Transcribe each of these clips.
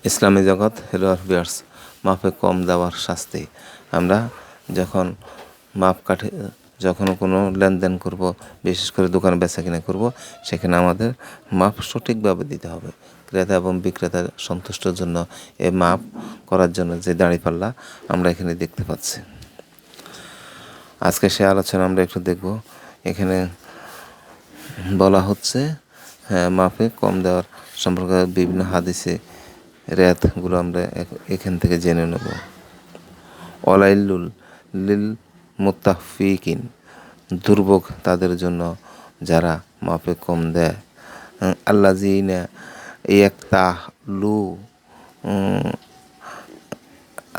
ইসলামী জগৎ hello viewers, মাপে কম দেওয়ার শাস্তি। আমরা যখন যখন কোনো লেনদেন করব, বিশেষ করে দোকানে বেচা কিনা করব, সেখানে আমাদের মাপ সঠিকভাবে দিতে হবে। ক্রেতা এবং বিক্রেতার সন্তুষ্টের জন্য এই মাপ করার জন্য যে দাঁড়িপাল্লা আমরা এখানে দেখতে পাচ্ছি। আজকে সে আলোচনা আমরা একটু দেখব। এখানে বলা হচ্ছে মাপে কম দেওয়ার সম্পর্কে বিভিন্ন হাদিসে রেয়াতগুলো আমরা এখান থেকে জেনে নেব। ওয়াইলুল লিল মুত্তাফিকিন, দুর্ভোগ তাদের জন্য যারা মাপে কম দেয়। আল্লাযিনা ইয়াকতালু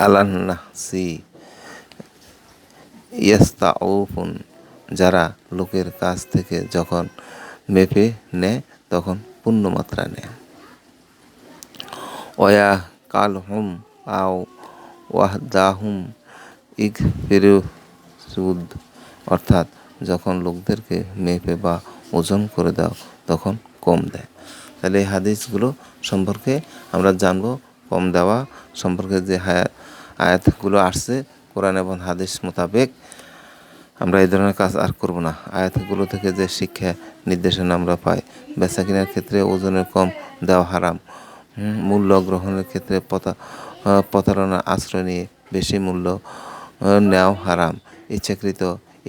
আলান নাসি ইয়াস্তাউফুন, যারা লোকের কাছ থেকে যখন মেপে নেয় তখন পূর্ণমাত্রা নেয়। ওয়া কালহুম আও ওয়াহদাহুম ইগফিরুদ, অর্থাৎ যখন লোকদেরকে মেপে বা ওজন করে দাও তখন কম দেয়। তাহলে এই হাদিসগুলো সম্পর্কে আমরা জানবো। কম দেওয়া সম্পর্কে যে আয়াতগুলো আসছে কোরআন এবং হাদিস মোতাবেক আমরা এই ধরনের কাজ আর করব না। আয়াতগুলো থেকে যে শিক্ষা নির্দেশনা আমরা পাই, বেচা কেনার ক্ষেত্রে ওজনের কম দেওয়া হারাম, মূল্য গ্রহণের ক্ষেত্রে প্রতারণার আশ্রয় নিয়ে বেশি মূল্য নেওয়া হারাম, ইচ্ছাকৃত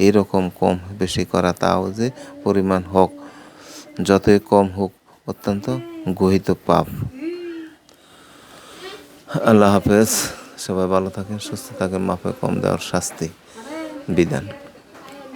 এইরকম কম বেশি করা, তাও যে পরিমাণ হোক, যতই কম হোক, অত্যন্ত গহিত পাপ। আল্লাহ হাফেজ। সবাই ভালো থাকেন, সুস্থ থাকেন। মাপে কম দেওয়ার শাস্তি বিধান।